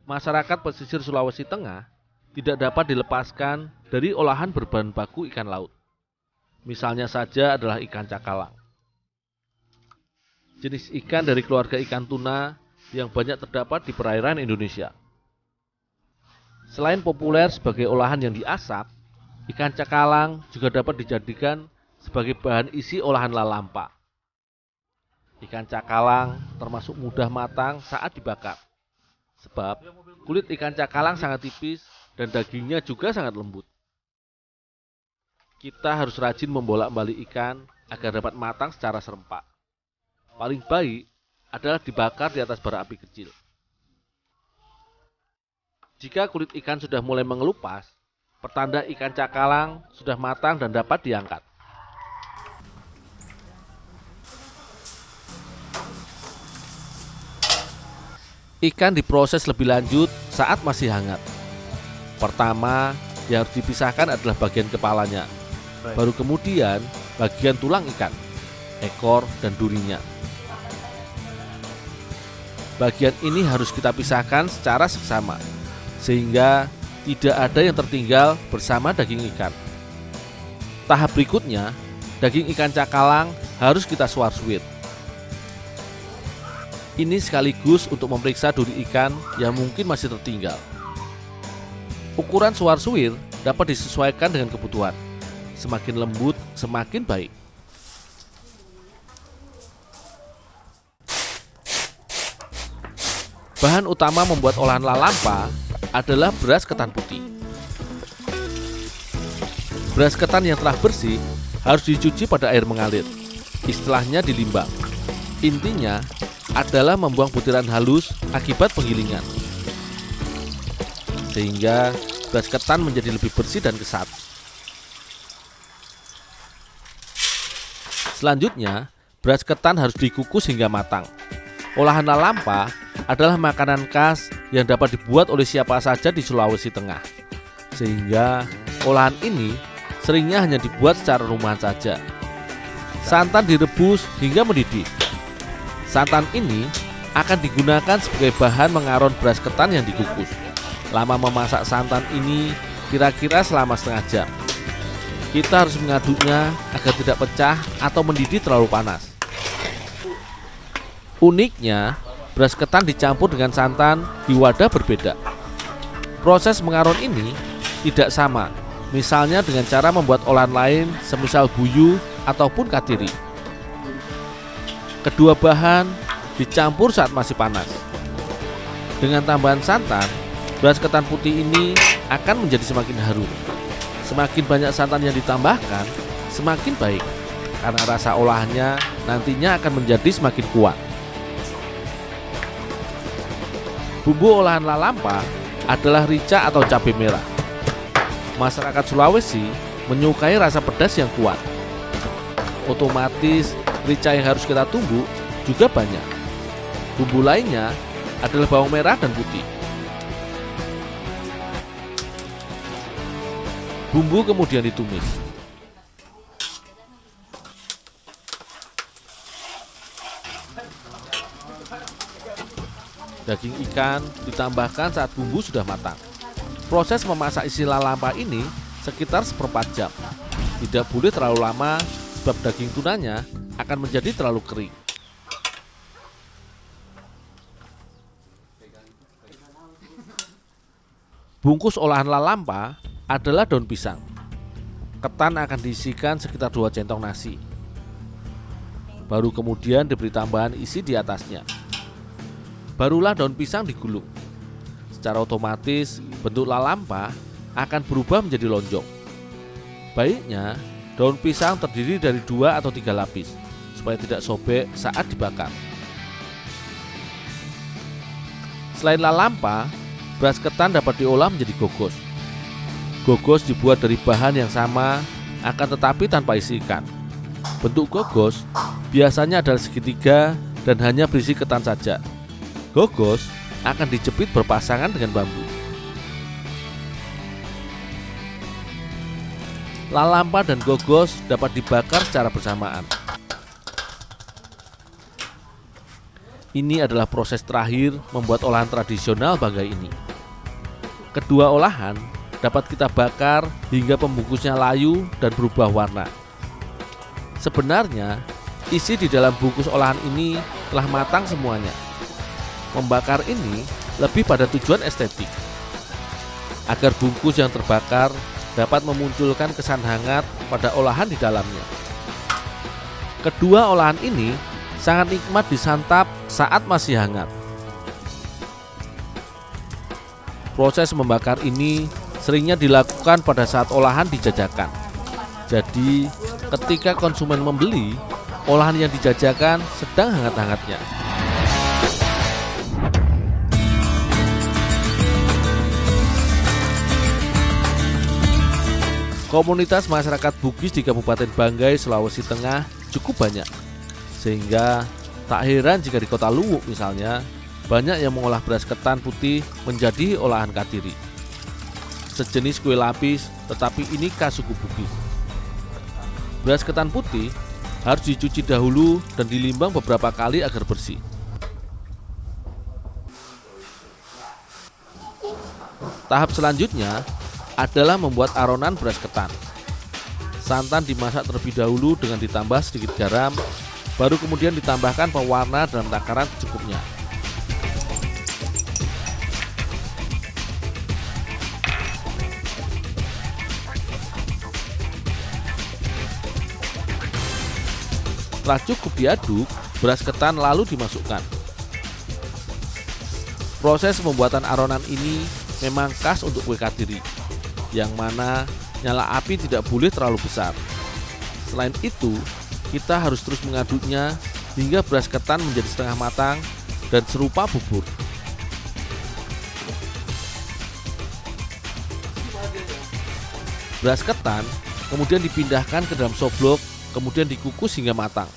Masyarakat pesisir Sulawesi Tengah tidak dapat dilepaskan dari olahan berbahan baku ikan laut. Misalnya saja adalah ikan cakalang. Jenis ikan dari keluarga ikan tuna yang banyak terdapat di perairan Indonesia. Selain populer sebagai olahan yang diasap, ikan cakalang juga dapat dijadikan sebagai bahan isi olahan lalampa. Ikan cakalang termasuk mudah matang saat dibakar, sebab kulit ikan cakalang sangat tipis dan dagingnya juga sangat lembut. Kita harus rajin membolak-balik ikan agar dapat matang secara serempak. Paling baik adalah dibakar di atas bara api kecil. Jika kulit ikan sudah mulai mengelupas, pertanda ikan cakalang sudah matang dan dapat diangkat. Ikan diproses lebih lanjut saat masih hangat. Pertama, yang harus dipisahkan adalah bagian kepalanya. Baru kemudian bagian tulang ikan, ekor, dan durinya. Bagian ini harus kita pisahkan secara seksama, sehingga tidak ada yang tertinggal bersama daging ikan. Tahap berikutnya, daging ikan cakalang harus kita suar-suir. Ini sekaligus untuk memeriksa duri ikan yang mungkin masih tertinggal. Ukuran suar-suir dapat disesuaikan dengan kebutuhan. Semakin lembut, semakin baik. Bahan utama membuat olahan lalampa adalah beras ketan putih. Beras ketan yang telah bersih harus dicuci pada air mengalir. Istilahnya dilimbang. Intinya adalah membuang butiran halus akibat penggilingan, sehingga beras ketan menjadi lebih bersih dan kesat. Selanjutnya, beras ketan harus dikukus hingga matang. Olahan lalampa adalah makanan khas yang dapat dibuat oleh siapa saja di Sulawesi Tengah, sehingga olahan ini seringnya hanya dibuat secara rumahan saja. Santan direbus hingga mendidih. Santan ini akan digunakan sebagai bahan mengaron beras ketan yang dikukus. Lama memasak santan ini kira-kira selama setengah jam. Kita harus mengaduknya agar tidak pecah atau mendidih terlalu panas. Uniknya, beras ketan dicampur dengan santan di wadah berbeda. Proses mengaron ini tidak sama, misalnya dengan cara membuat olahan lain semisal buyu ataupun katiri. Kedua bahan dicampur saat masih panas. Dengan tambahan santan, beras ketan putih ini akan menjadi semakin harum. Semakin banyak santan yang ditambahkan, semakin baik, karena rasa olahannya nantinya akan menjadi semakin kuat. Bumbu olahan lalampa adalah rica atau cabai merah. Masyarakat Sulawesi menyukai rasa pedas yang kuat. Otomatis rica yang harus kita tumbuk juga banyak. Bumbu lainnya adalah bawang merah dan putih. Bumbu kemudian ditumis. Daging ikan ditambahkan saat bumbu sudah matang. Proses memasak isi lalampa ini sekitar seperempat jam. Tidak boleh terlalu lama sebab daging tunanya akan menjadi terlalu kering. Bungkus olahan lalampa adalah daun pisang. Ketan akan diisikan sekitar 2 centong nasi. Baru kemudian diberi tambahan isi di atasnya. Barulah daun pisang digulung. Secara otomatis bentuk lalampa akan berubah menjadi lonjong. Baiknya daun pisang terdiri dari 2 atau 3 lapis supaya tidak sobek saat dibakar. Selain lalampa, beras ketan dapat diolah menjadi gogos. Gogos dibuat dari bahan yang sama, akan tetapi tanpa isi ikan. Bentuk gogos biasanya adalah segitiga dan hanya berisi ketan saja. Gogos akan dijepit berpasangan dengan bambu. Lalampa dan gogos dapat dibakar secara bersamaan. Ini adalah proses terakhir membuat olahan tradisional banggai ini. Kedua olahan dapat kita bakar hingga pembungkusnya layu dan berubah warna. Sebenarnya, isi di dalam bungkus olahan ini telah matang semuanya. Membakar ini lebih pada tujuan estetik, agar bungkus yang terbakar dapat memunculkan kesan hangat pada olahan di dalamnya. Kedua olahan ini sangat nikmat disantap saat masih hangat. Proses membakar ini seringnya dilakukan pada saat olahan dijajakan. Jadi, ketika konsumen membeli, olahan yang dijajakan sedang hangat-hangatnya. Komunitas masyarakat Bugis di Kabupaten Banggai, Sulawesi Tengah cukup banyak, sehingga tak heran jika di kota Luwuk misalnya banyak yang mengolah beras ketan putih menjadi olahan katiri, sejenis kue lapis, tetapi ini khas suku Bugis. Beras ketan putih harus dicuci dahulu dan dilimbang beberapa kali agar bersih. Tahap selanjutnya adalah membuat aronan beras ketan. Santan dimasak terlebih dahulu dengan ditambah sedikit garam, baru kemudian ditambahkan pewarna dalam takaran secukupnya. Setelah cukup diaduk, beras ketan lalu dimasukkan. Proses pembuatan aronan ini memang khas untuk kue katiri, yang mana nyala api tidak boleh terlalu besar. Selain itu, kita harus terus mengaduknya hingga beras ketan menjadi setengah matang dan serupa bubur. Beras ketan kemudian dipindahkan ke dalam soblok, kemudian dikukus hingga matang.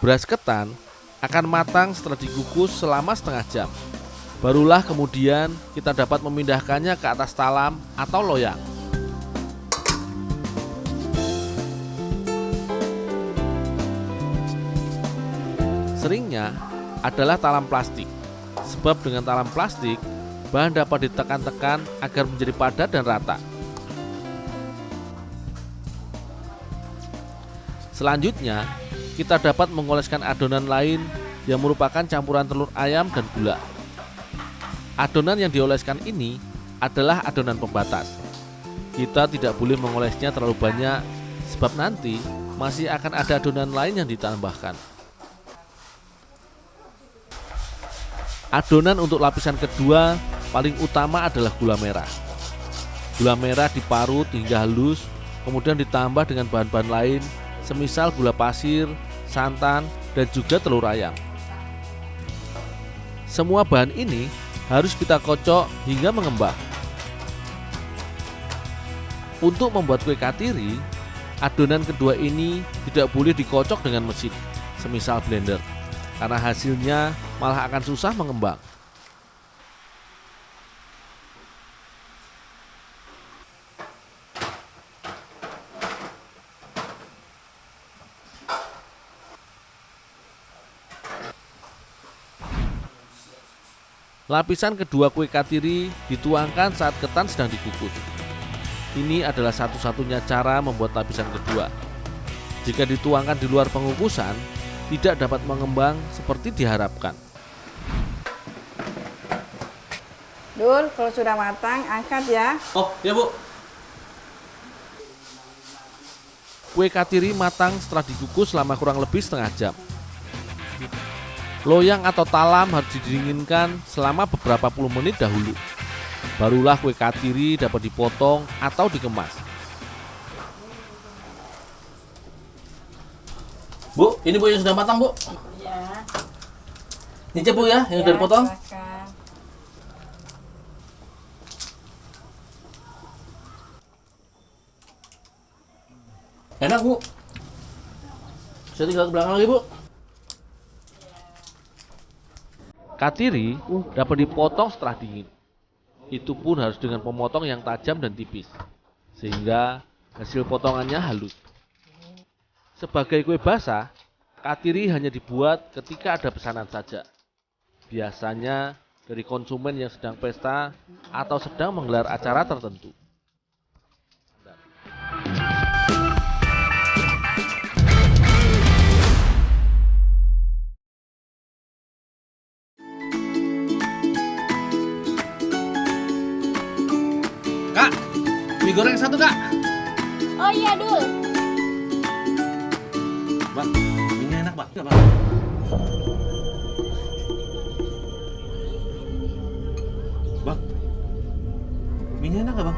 Beras ketan akan matang setelah dikukus selama setengah jam. Barulah kemudian kita dapat memindahkannya ke atas talam atau loyang. Seringnya adalah talam plastik, sebab dengan talam plastik bahan dapat ditekan-tekan agar menjadi padat dan rata. Selanjutnya, kita dapat mengoleskan adonan lain yang merupakan campuran telur ayam dan gula. Adonan yang dioleskan ini adalah adonan pembatas. Kita tidak boleh mengolesnya terlalu banyak, sebab nanti masih akan ada adonan lain yang ditambahkan. Adonan untuk lapisan kedua paling utama adalah gula merah. Gula merah diparut hingga halus, kemudian ditambah dengan bahan-bahan lain, semisal gula pasir, santan, dan juga telur ayam. Semua bahan ini harus kita kocok hingga mengembang. Untuk membuat kue katiri, adonan kedua ini tidak boleh dikocok dengan mesin, semisal blender, karena hasilnya malah akan susah mengembang. Lapisan kedua kue katiri dituangkan saat ketan sedang dikukus. Ini adalah satu-satunya cara membuat lapisan kedua. Jika dituangkan di luar pengukusan, tidak dapat mengembang seperti diharapkan. Dul, kalau sudah matang, angkat ya. Oh, ya Bu. Kue katiri matang setelah dikukus selama kurang lebih setengah jam. Loyang atau talam harus didinginkan selama beberapa puluh menit dahulu. Barulah kue katiri dapat dipotong atau dikemas. Bu, ini Bu yang sudah matang Bu. Ya. Ini Bu ya, yang sudah dipotong. Silakan. Enak Bu. Saya tinggal ke belakang lagi Bu. Katiri dapat dipotong setelah dingin. Itu pun harus dengan pemotong yang tajam dan tipis, sehingga hasil potongannya halus. Sebagai kue basah, katiri hanya dibuat ketika ada pesanan saja. Biasanya dari konsumen yang sedang pesta atau sedang menggelar acara tertentu. Kak, mie goreng satu kak. Oh iya, Dul. Bang, mie enak bang. Enggak bang. Bang, mie enak nggak bang?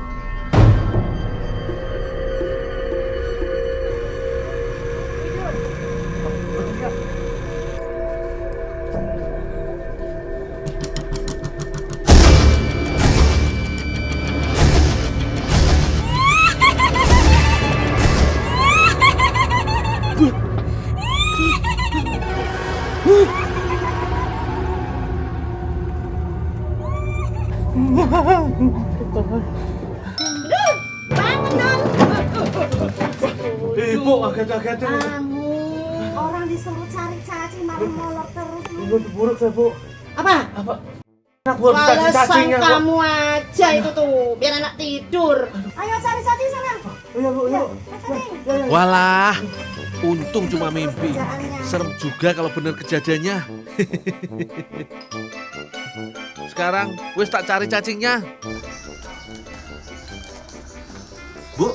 Ibu kaget-kaget. Kamu orang disuruh cari cacing malah molor terus. Ibu buruk saya bu. Apa? Anak buah Alasan cacing-cacingnya bu. kamu aja itu tuh, biar anak tidur. Ayo cari cacing sana. Iya bu, iya bu. Cacing. Walah, untung cuma mimpi. Kerjaannya. Serem juga kalau benar kejadiannya. Sekarang wes tak cari cacingnya. Bu,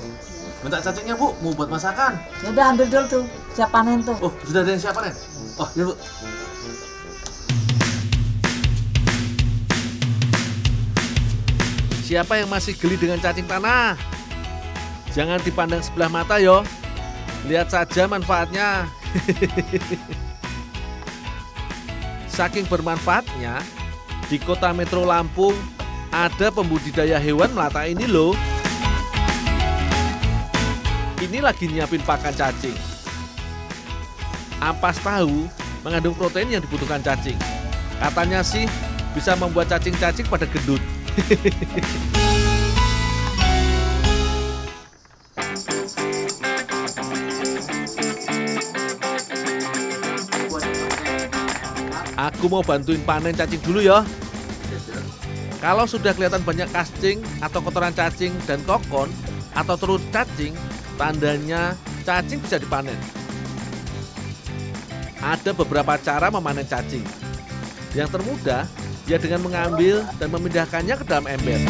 minta cacingnya bu, mau buat masakan. Ya udah ambil dulu tuh, siap panen tuh. Oh, sudah ada yang siap panen? Oh, iya bu. Siapa yang masih geli dengan cacing tanah? Jangan dipandang sebelah mata yo. Lihat saja manfaatnya. Saking bermanfaatnya, di kota Metro Lampung ada pembudidaya hewan melata ini loh. Ini lagi nyiapin pakan cacing. Ampas tahu mengandung protein yang dibutuhkan cacing. Katanya sih bisa membuat cacing-cacing pada gendut. Aku mau bantuin panen cacing dulu ya. Kalau sudah kelihatan banyak cacing atau kotoran cacing dan kokon atau telur cacing, tandanya cacing bisa dipanen. Ada beberapa cara memanen cacing. Yang termudah, ya dengan mengambil dan memindahkannya ke dalam ember.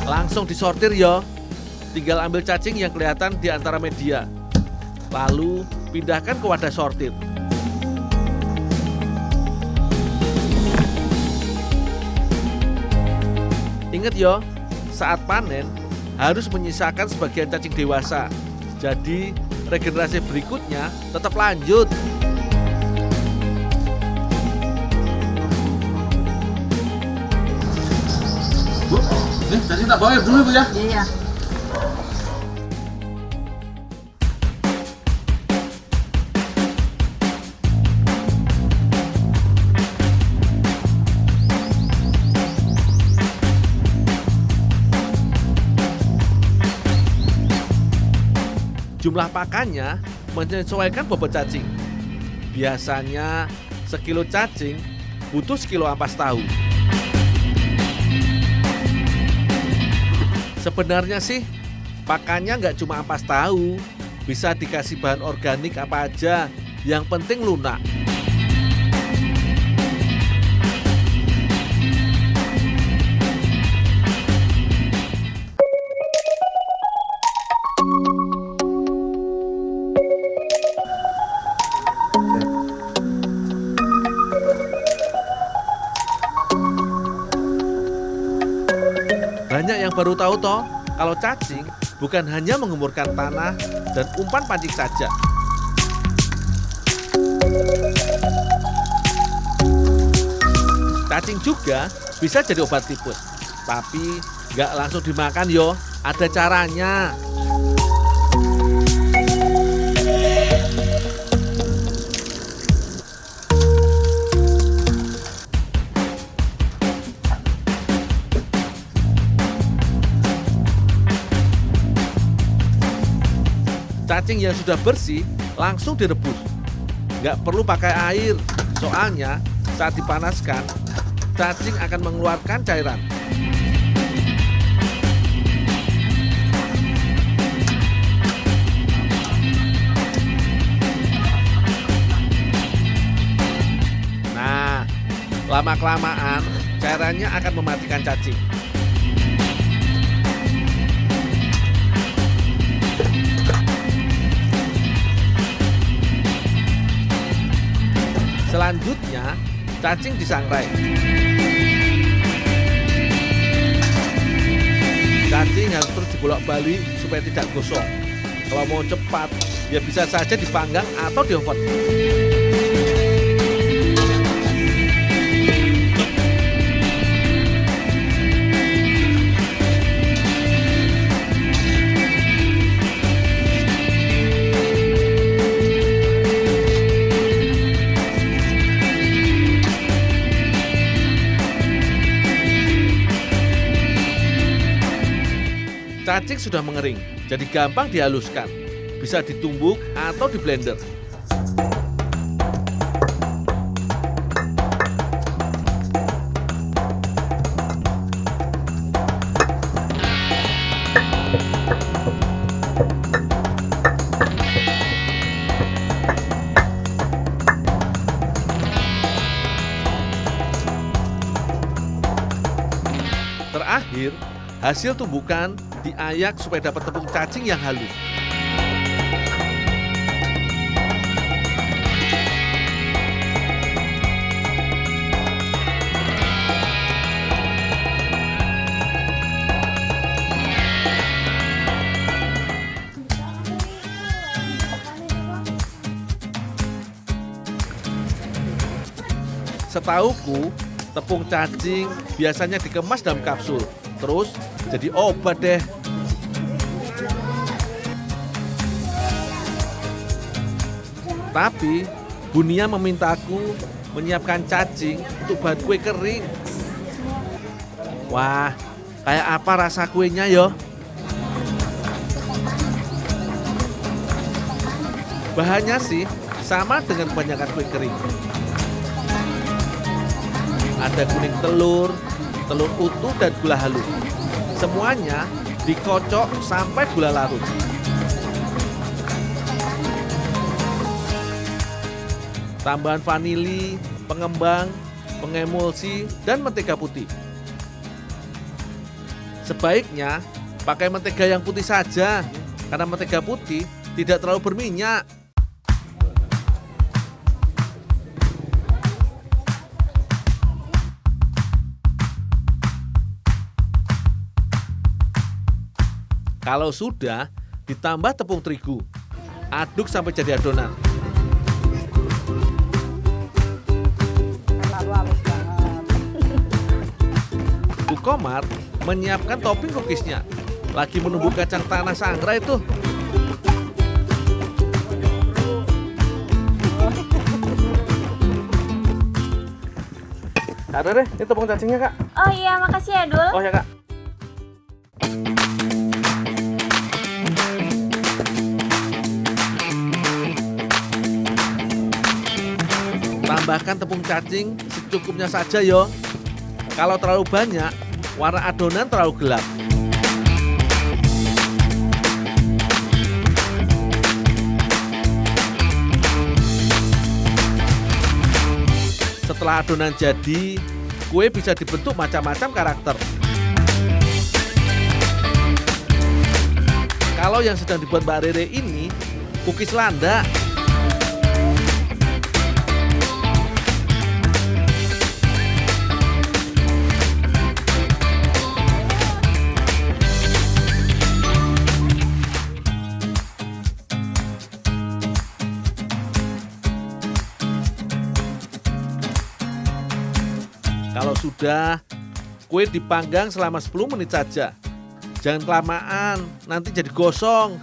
Langsung disortir ya. Tinggal ambil cacing yang kelihatan di antara media. Lalu pindahkan ke wadah sortir. Ingat ya, saat panen harus menyisakan sebagian cacing dewasa. Jadi regenerasi berikutnya tetap lanjut. Bu, nih cacing tak bawa dulu bu ya. Iya. Jumlah pakannya menyesuaikan bobot cacing. Biasanya sekilo cacing butuh sekilo ampas tahu. Sebenarnya sih pakannya nggak cuma ampas tahu, bisa dikasih bahan organik apa aja, yang penting lunak. Banyak yang baru tahu toh, kalau cacing bukan hanya mengemburkan tanah dan umpan pancing saja. Cacing juga bisa jadi obat tipes. Tapi nggak langsung dimakan yo, ada caranya. Cacing yang sudah bersih langsung direbus. Nggak perlu pakai air, soalnya saat dipanaskan, cacing akan mengeluarkan cairan. Nah, lama-kelamaan cairannya akan mematikan cacing. Selanjutnya, cacing disangrai. Cacing harus terus dibolak-balik supaya tidak gosong. Kalau mau cepat, ya bisa saja dipanggang atau di oven. Cacing sudah mengering, jadi gampang dihaluskan. Bisa ditumbuk atau di blender. Terakhir, hasil tumbukan diayak supaya dapat tepung cacing yang halus. Setauku, tepung cacing biasanya dikemas dalam kapsul, terus jadi obat deh. Tapi Bunia memintaku menyiapkan cacing untuk bahan kue kering. Wah, kayak apa rasa kuenya yo? Bahannya sih sama dengan kebanyakan kue kering. Ada kuning telur, telur utuh dan gula halus. Semuanya dikocok sampai gula larut. Tambahan vanili, pengembang, pengemulsi, dan mentega putih. Sebaiknya pakai mentega yang putih saja, karena mentega putih tidak terlalu berminyak. Kalau sudah, ditambah tepung terigu. Aduk sampai jadi adonan. Terlalu halus banget. Bu Komar menyiapkan topping cookiesnya. Lagi menunggu kacang tanah sangrai tuh. Ada deh, ini tepung cacingnya kak. Oh iya, makasih ya Dul. Oh ya kak. Tambahkan tepung cacing secukupnya saja yo. Kalau terlalu banyak, warna adonan terlalu gelap. Setelah adonan jadi, kue bisa dibentuk macam-macam karakter. Kalau yang sedang dibuat Mbak Rere ini, cookies landak. Kalau sudah, Kue dipanggang selama 10 menit saja. Jangan kelamaan, nanti jadi gosong.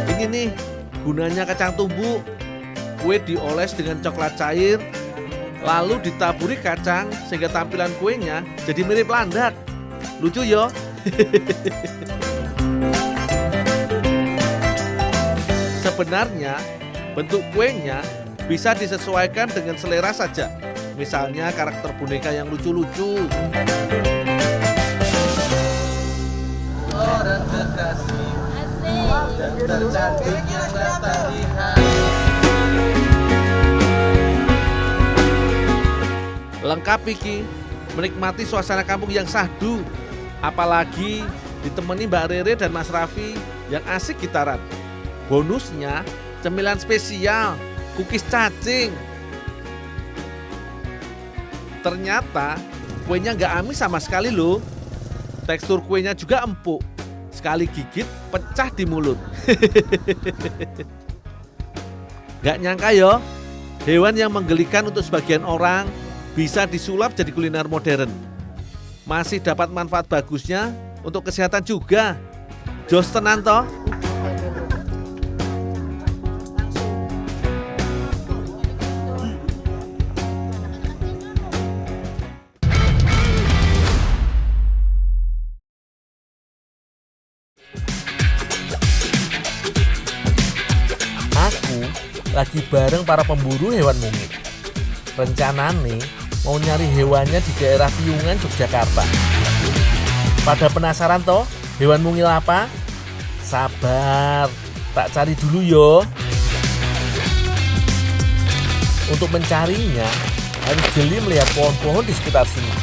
Ini nih gunanya kacang tumbuk. Kue dioles dengan coklat cair, lalu ditaburi kacang sehingga tampilan kuenya jadi mirip landak. Lucu yo. Sebenarnya bentuk kuenya bisa disesuaikan dengan selera saja. Misalnya karakter boneka yang lucu-lucu. Orang kekasih dan tercantik yang tak terlihat. Lengkap iki, menikmati suasana kampung yang sahdu. Apalagi ditemani Mbak Rere dan Mas Raffi yang asik gitaran. Bonusnya, cemilan spesial, kukis cacing. Ternyata kuenya nggak amis sama sekali loh. Tekstur kuenya juga empuk. Sekali gigit, pecah di mulut. Nggak nyangka yo, hewan yang menggelikan untuk sebagian orang bisa disulap jadi kuliner modern. Masih dapat manfaat bagusnya untuk kesehatan juga. Jos tenan toh. Aku lagi bareng para pemburu hewan mungil. Rencana nih mau nyari hewannya di daerah Piungan, Yogyakarta. Pada penasaran toh hewan mungil apa? Sabar, tak cari dulu yo. Untuk mencarinya harus jeli melihat pohon-pohon di sekitar sini.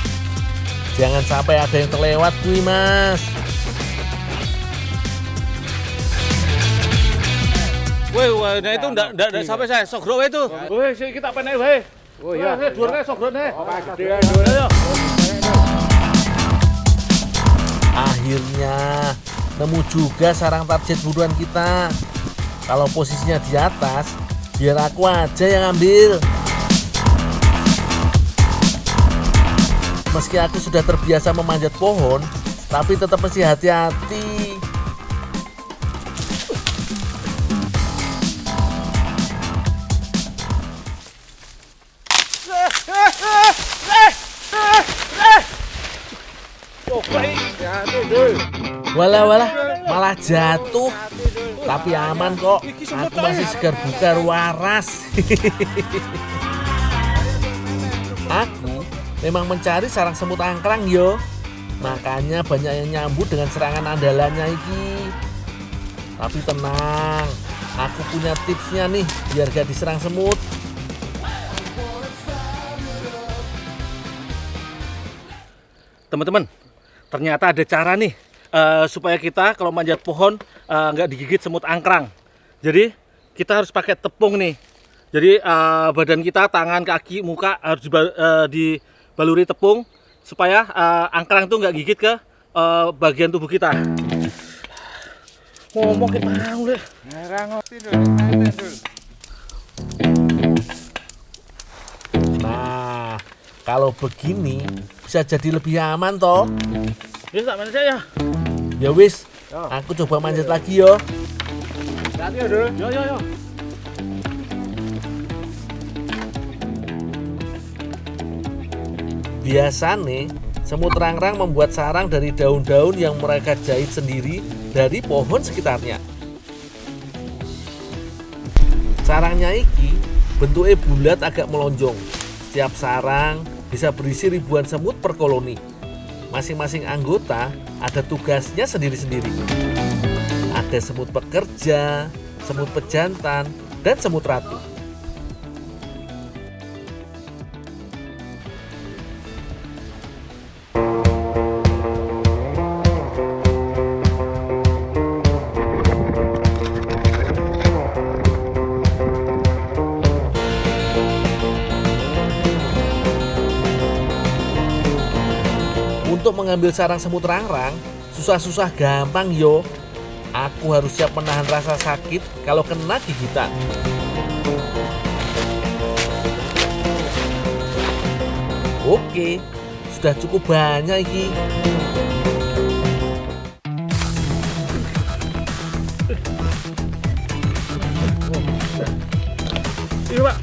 Jangan sampai ada yang terlewat kuy mas. Woi, nah itu enggak sampai saya sogro itu. Woi, sih kita penek wae. Oh iya, dhuwurne sogrone. Ayo. Akhirnya nemu juga sarang target buruan kita. Kalau posisinya di atas, biar aku aja yang ambil. Meski aku sudah terbiasa memanjat pohon, tapi tetap mesti hati-hati. Walah, malah jatuh. Tapi aman kok, aku masih segar bugar waras. Aku memang mencari sarang semut angkrang yo. Makanya banyak yang nyambut dengan serangan andalannya iki. Tapi tenang, aku punya tipsnya nih biar gak diserang semut. Teman-teman, ternyata ada cara nih supaya kita kalau manjat pohon nggak digigit semut angkrang. Jadi kita harus pakai tepung nih. Jadi badan kita, tangan, kaki, muka harus dibaluri tepung supaya angkrang itu nggak gigit ke bagian tubuh kita. Ngomong kita mau deh. Nah, kalau begini bisa jadi lebih aman toh. Ya tak mana saya. Ya wis, aku coba manjat lagi yo. Hati ya dulu. Yo. Biasa nih, semut rangrang membuat sarang dari daun-daun yang mereka jahit sendiri dari pohon sekitarnya. Sarangnya iki bentuknya bulat agak melonjong. Setiap sarang bisa berisi ribuan semut per koloni. Masing-masing anggota ada tugasnya sendiri-sendiri. Ada semut pekerja, semut pejantan, dan semut ratu. mengambil sarang semut rangrang, susah-susah gampang yo. Aku harus siap menahan rasa sakit kalau kena gigitan. Oke, sudah cukup banyak iki. Iya, Pak.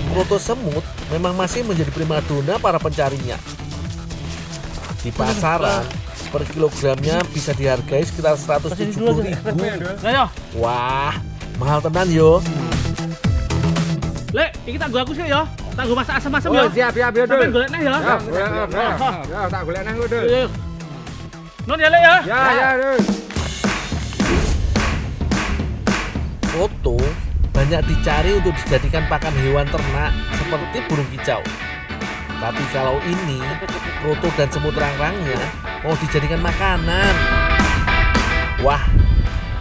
Kroto semut memang masih menjadi primadona para pencarinya. Di pasaran, per kilogramnya bisa dihargai sekitar 170.000. Ayo, Wah, mahal tenan yo. Lek, iki tak aku sih ya. Tak gue masak asam-asam ya. Siap ya, Dul. Sampai golek neh ya. Ya, tak golek nang Dul. Iya. Non ya, Lek ya. Ya, Dul. Kroto banyak dicari untuk dijadikan pakan hewan ternak seperti burung kicau. Tapi kalau ini, kroto dan semut rangrangnya mau dijadikan makanan. Wah,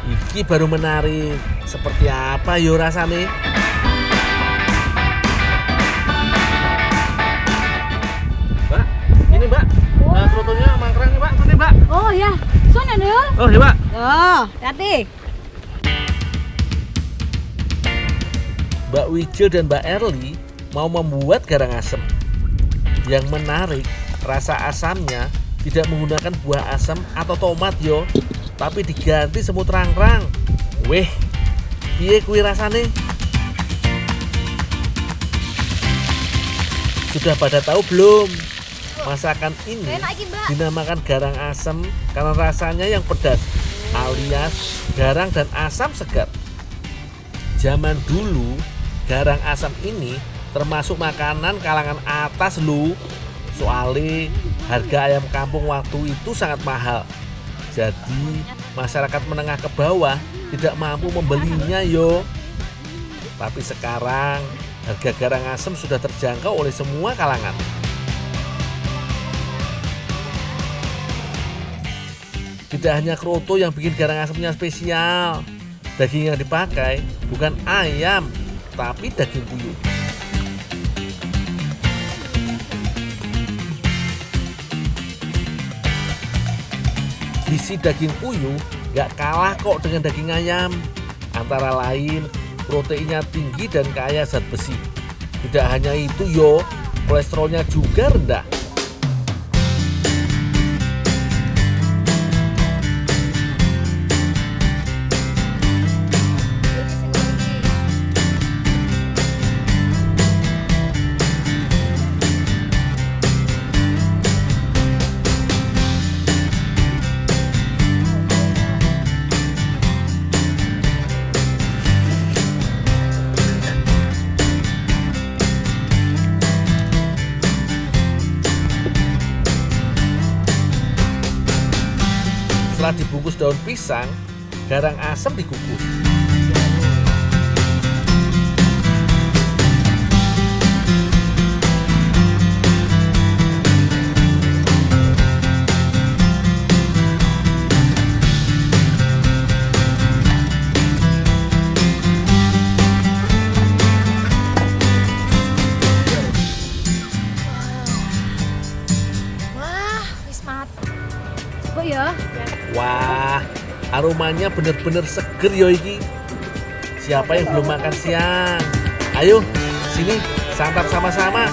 iki baru menarik. Seperti apa yo rasanya? Mbak, ini Mbak. Krotonya mangkrang nih, Pak. Ini, Mbak. Oh ya, sana Dul. Oh, iya, Pak. Oh, hati. Mbak Wijel dan Mbak Erli mau membuat garang asem. Yang menarik, rasa asamnya tidak menggunakan buah asam atau tomat yo, tapi diganti semut rangrang. Weh, piye kuwi rasane? Sudah pada tahu belum? Masakan ini Enak iki, Mbak. dinamakan garang asem karena rasanya yang pedas, alias garang dan asam segar. Zaman dulu, garang asam ini termasuk makanan kalangan atas lu. Soalnya harga ayam kampung waktu itu sangat mahal. Jadi masyarakat menengah ke bawah tidak mampu membelinya yo. Tapi sekarang harga garang asem sudah terjangkau oleh semua kalangan. Tidak hanya kroto yang bikin garang asemnya spesial. Daging yang dipakai bukan ayam, tapi daging puyuh. Gizi daging puyuh gak kalah kok dengan daging ayam. Antara lain, proteinnya tinggi dan kaya zat besi. Tidak hanya itu yo, kolesterolnya juga rendah. Setelah dibungkus daun pisang, garang asem dikukus. Wah, wis mati. Kok ya? Wah, aromanya bener-bener seger yo iki. Siapa yang belum makan siang? Ayo, sini santap sama-sama.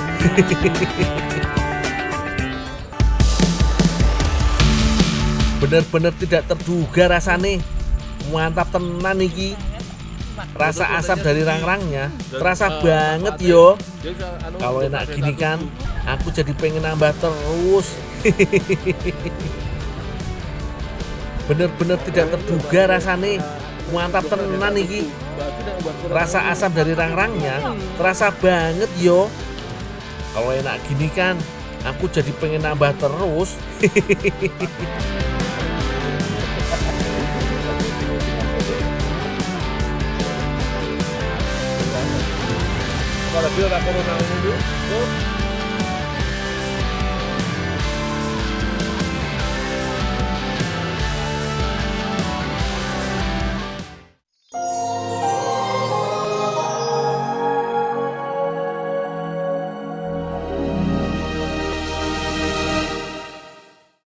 Bener-bener tidak terduga rasane. Mantap tenan iki. Rasa asam dari rangrangnya terasa banget yo. Kalau enak gini kan, aku jadi pengen nambah terus. Bener-bener tidak terduga rasane. Mantap tenan iki. Rasa asam dari rangrangnya terasa banget yo. Kalau enak gini kan, aku jadi pengen nambah terus. Kalau dia tak corona dulu.